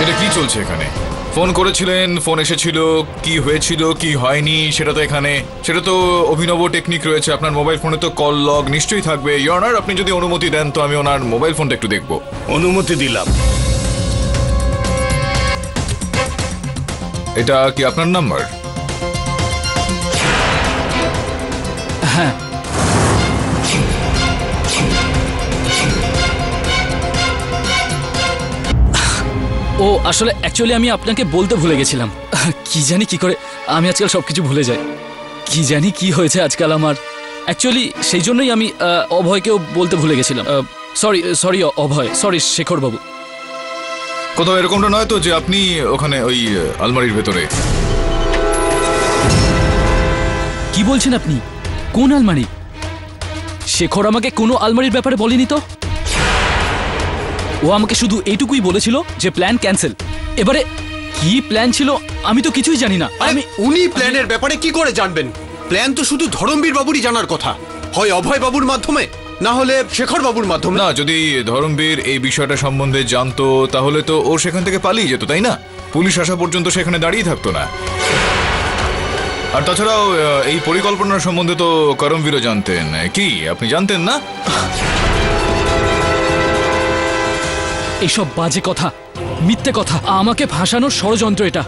এটা কি চলছে এখানে? ফোন করেছিলেন, ফোন এসেছিল, কি হয়েছিল কি হয়নি সেটা তো এখানে, সেটা তো অভিনব টেকনিক রয়েছে। আপনার মোবাইল ফোনে তো কল লগ নিশ্চয়ই থাকবে। ইওর অনার, আপনি যদি অনুমতি দেন তো আমি ওনার মোবাইল ফোনটা একটু দেখব। অনুমতি দিলাম। এটা কি আপনার নাম্বার? হ্যাঁ। ও আসলে অ্যাকচুয়ালি আমি আপনাকে বলতে ভুলে গেছিলাম। কি জানি কি করে আমি আজকাল সবকিছু ভুলে যাই। কি জানি কি হয়েছে আজকাল আমার। অ্যাকচুয়ালি সেই জন্যই আমি অভয়কেও বলতে ভুলে গেছিলাম। সরি অভয়, সরি শেখর বাবু। কোথাও এরকমটা নয় তো যে আপনি ওখানে ওই আলমারির ভেতরে? কি বলছেন আপনি? কোন আলমারি? শেখর আমাকে কোনো আলমারির ব্যাপারে বলেনি তো। ও আমাকে শুধু এইটুকুই বলেছিল যে প্ল্যান ক্যান্সেল। এবারে কি প্ল্যান ছিল আমি তো কিছুই জানি না। উনি প্ল্যানের ব্যাপারে কি করে জানবেন? প্ল্যান তো শুধু ধরমবীর বাবুরই জানার কথা, হয় অভয় বাবুর মাধ্যমে না হলে শেখর বাবুর মাধ্যমে। না, যদি ধরমবীর এই বিষয়টা সম্বন্ধে জানতো তাহলে তো ও সেখান থেকে পালিয়ে যেত, তাই না? পুলিশ আসা পর্যন্ত সেখানে দাঁড়িয়ে থাকতো না। আর তাছাড়াও এই পরিকল্পনার সম্বন্ধে তো করমবীরও জানতেন। কি আপনি জানতেন না? এইসব বাজে কথা, মিথ্যে কথা, আমাকে ভাসানোর ষড়যন্ত্র এটা।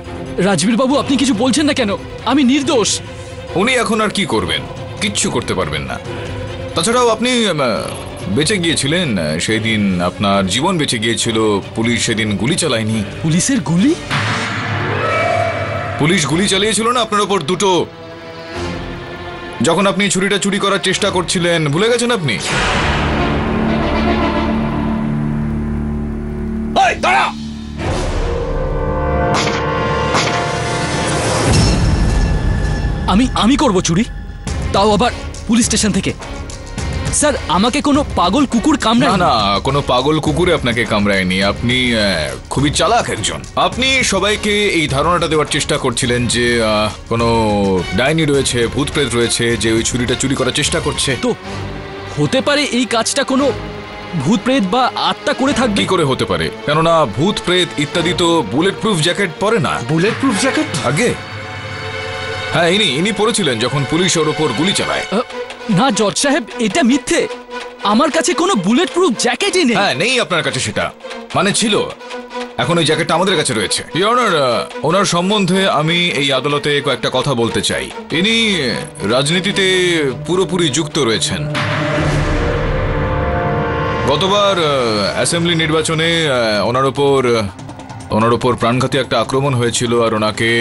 রাজবীর বাবু আপনি কিছু বলছেন না কেন? আমি নির্দোষ। উনি এখন আর কি করবেন? কিচ্ছু করতে পারবেন না। তাছাড়াও আপনি বেঁচে গিয়েছিলেন সেই দিন, আপনার জীবন বেঁচে গিয়েছিল। পুলিশ সেদিন গুলি চালায়নি। পুলিশের গুলি? পুলিশ গুলি চালিয়েছিল না আপনার ওপর দুটো, যখন আপনি ছুরিটা চুরি করার চেষ্টা করছিলেন। ভুলে গেছেন আপনি? আমি করব চুরি, তাও আবার পুলিশ স্টেশন থেকে? স্যার আমাকে কোনো পাগল কুকুর কামড়ায় না, কোনো পাগল কুকুরে আপনাকে কামড়ায়নি। আপনি খুবই চালাক একজন। আপনি সবাইকে এই ধারণাটা দেওয়ার চেষ্টা করছিলেন যে কোনো ডাইনি রয়েছে, ভূত প্রেত রয়েছে, যে ওই ছুরিটা চুরি করার চেষ্টা করছে। তো হতে পারে এই কাজটা কোনো ভূত প্রেত বা আত্মা করে থাকবে। কি করে হতে পারে? কেননা ভূত প্রেত ইত্যাদি তো বুলেট প্রুফ জ্যাকেট পরে না। Bullet proof jacket? আগে হ্যাঁ, ইনি পরেছিলেন যখন পুলিশ ওর ওপর গুলি চালায়। না জজ সাহেব, এটা মিথ্যে। আমার কাছে কোনো বুলেট প্রুফ জ্যাকেটই নেই। হ্যাঁ, নেই আপনার কাছে, সেটা মানে ছিল। এখন ওই জ্যাকেটটা আমাদের কাছে রয়েছে। ওনার সম্বন্ধে আমি এই আদালতে কয়েকটা কথা বলতে চাই। ইনি রাজনীতিতে পুরোপুরি যুক্ত রয়েছেন। গতবার অ্যাসেম্বলি নির্বাচনে ওনার ওপর প্রাণঘাতী একটা আক্রমণ হয়েছিল, আর ওনাকে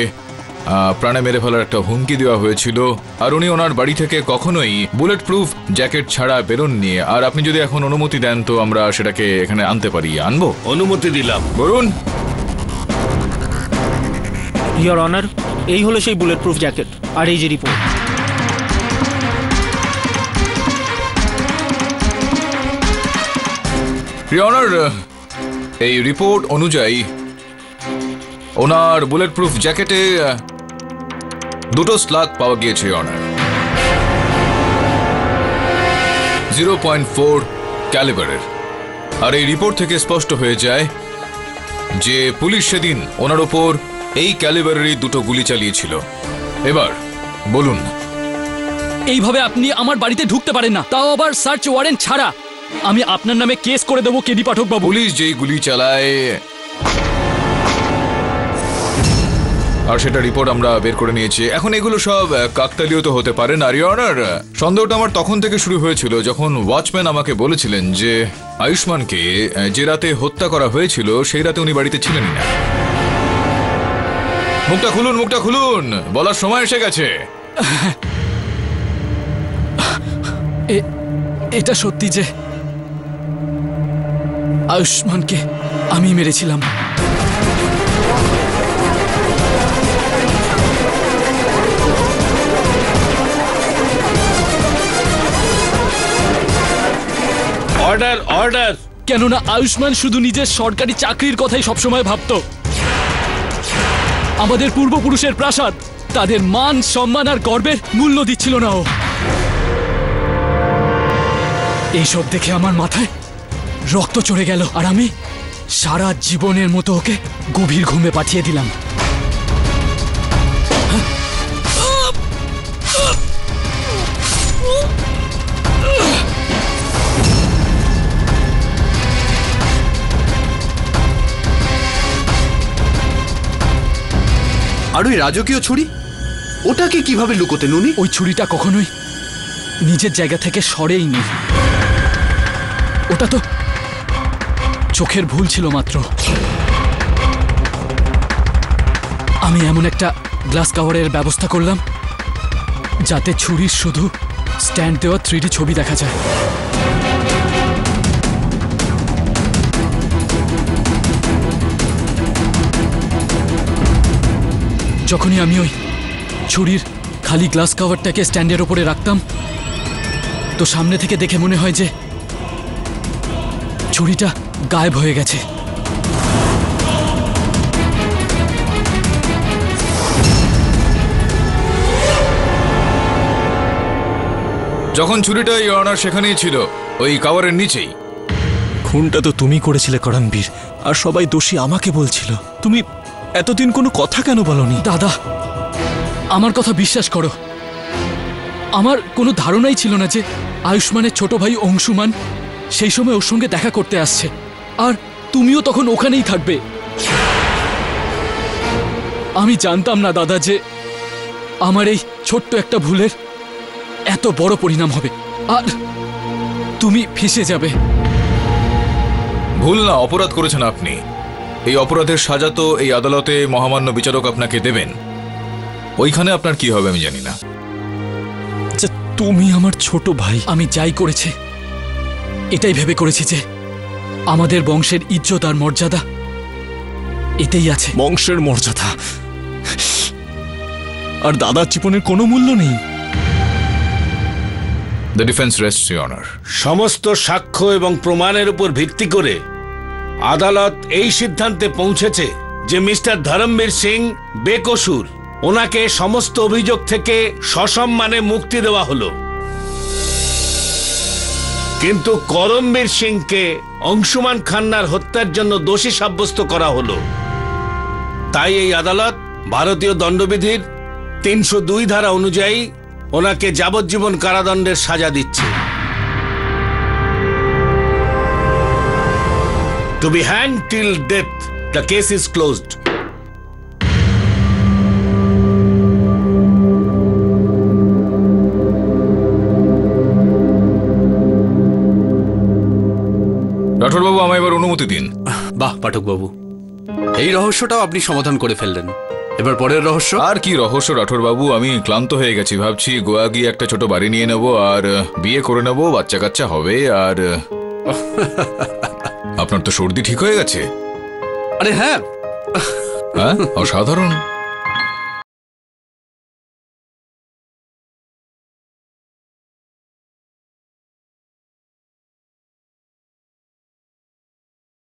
প্রাণে মেরে ফেলার একটা হুমকি দেওয়া হয়েছিল। আর উনি ওনার বাড়ি থেকে কখনোই বুলেট প্রুফ জ্যাকেট ছাড়া বেরোননি। আর আপনি যদি এখন অনুমতি দেন তো আমরা সেটাকে এখানে আনতে পারি। আনবো? অনুমতি দিলাম। বলুন। ইওর অনার, এই হলো সেই বুলেট প্রুফ জ্যাকেট, আর এই যে রিপোর্ট। অনার, এই রিপোর্ট অনুযায়ী ওনার বুলেট প্রুফ জ্যাকেটে দুটো স্লাগ পাওয়া গিয়েছে অনার। 0.4 ক্যালিবারের। আর এই রিপোর্ট থেকে স্পষ্ট হয়ে যায় যে পুলিশ সেদিন ওনার ওপর এই ক্যালিবারেরই দুটো গুলি চালিয়েছিল। এবার বলুন। এইভাবে আপনি আমার বাড়িতে ঢুকতে পারেন না, তাও আবার সার্চ ওয়ারেন্ট ছাড়া। আমি আপনার নামে কেস করে দেবো কেডি পাঠক বাবু। পুলিশ যেই গুলি চালায় আর সেটা রিপোর্ট আমরা বের করে নিয়েছি। এখন এগুলো সব কাকতালীয় তো হতে পারে না। অনার, সন্দেহটা আমার তখন থেকে শুরু হয়েছিল যখন ওয়াচম্যান আমাকে বলেছিলেন যে আয়ুষ্মানকে যে রাতে হত্যা করা হয়েছিল সেই রাতে উনি বাড়িতে ছিলেনই না। মুখটা খুলুন, মুখটা খুলুন, বলার সময় এসে গেছে। এটা সত্যি যে আয়ুষ্মানকে আমি মেরেছিলাম। Order, order. কেননা আয়ুষ্মান শুধু নিজের সরকারি চাকরির কথাই সবসময় ভাবত। আমাদের পূর্বপুরুষের প্রাসাদ, তাদের মান সম্মান আর গর্বের মূল্য দিচ্ছিল না ও। এইসব দেখে আমার মাথায় রক্ত চড়ে গেল, আর আমি সারা জীবনের মতো ওকে গভীর ঘুমে পাঠিয়ে দিলাম। আর ওই রাজকীয় ছুরি, ওটাকে কিভাবে লুকোতেন উনি? ওই ছুরিটা কখনোই নিজের জায়গা থেকে সরেই নি। ওটা তো চোখের ভুল ছিল মাত্র। আমি এমন একটা গ্লাস কাভারের ব্যবস্থা করলাম যাতে ছুরির শুধু স্ট্যান্ড দেওয়া 3D ছবি দেখা যায়। যখনই আমি ওই ছুরির খালি গ্লাস কাভারটাকে স্ট্যান্ডের ওপরে রাখতাম, তো সামনে থেকে দেখে মনে হয় যে ছুরিটা গায়েব হয়ে গেছে। যখন ছুরিটা ইওর অনার সেখানেই ছিল, ওই কাভারের নিচেই। খুনটা তো তুমি করেছিলে করণবীর, আর সবাই দোষী আমাকে বলছিল। তুমি এতদিন কোনো কথা কেন বলনি? দাদা, আমার কথা বিশ্বাস করো, আমার কোনো ধারণাই ছিল না যে আয়ুষ্মানের ছোট ভাই অংশুমান সেই সময় ওর সঙ্গে দেখা করতে আসছে, আর তুমিও তখন ওখানেই থাকবে। আমি জানতাম না দাদা যে আমার এই ছোট্ট একটা ভুলের এত বড় পরিণাম হবে, আর তুমি ফেঁসে যাবে। ভুল না, অপরাধ করেছেন আপনি। এই অপরাধের সাজা তো এই আদালতে মহামান্য বিচারক আপনাকে দেবেন। ওইখানে আপনার কি হবে আমি জানি না। তুমি আমার ছোট ভাই। আমি যাই করেছি এটাই ভেবে করেছি যে আমাদের বংশের ইজ্জত আর মর্যাদা এতেই আছে। বংশের মর্যাদা আর দাদার জীবনের কোনো মূল্য নেই। The defence রেস্টস your honour. সমস্ত সাক্ষ্য এবং প্রমাণের উপর ভিত্তি করে আদালত এই সিদ্ধান্তে পৌঁছেছে যে মিস্টার ধরমবীর সিং বেকসুর। ওনাকে সমস্ত অভিযোগ থেকে সসম্মানে মুক্তি দেওয়া হলো, কিন্তু করমবীর সিংকে অংশুমান খান্নার হত্যার জন্য দোষী সাব্যস্ত করা হলো। তাই এই আদালত ভারতীয় দণ্ডবিধির 302 ধারা অনুযায়ী ওনাকে যাবজ্জীবন কারাদণ্ডের সাজা দিচ্ছে। To be hanged till death. The case is closed. রাঠোরবাবু, আমায় এবার অনুমতি দিন। বাহ পাঠকবাবু, এই রহস্যটাও আপনি সমাধান করে ফেললেন। এবার পরের রহস্য। আর কি রহস্য রাঠোরবাবু, আমি ক্লান্ত হয়ে গেছি। ভাবছি গোয়া গিয়ে একটা ছোট বাড়ি নিয়ে নেব, আর বিয়ে করে নেব, বাচ্চা কাচ্চা হবে। আর আপনার তো সর্দি ঠিক হয়ে গেছে? আরে হ্যাঁ, হ্যাঁ, অসাধারণ।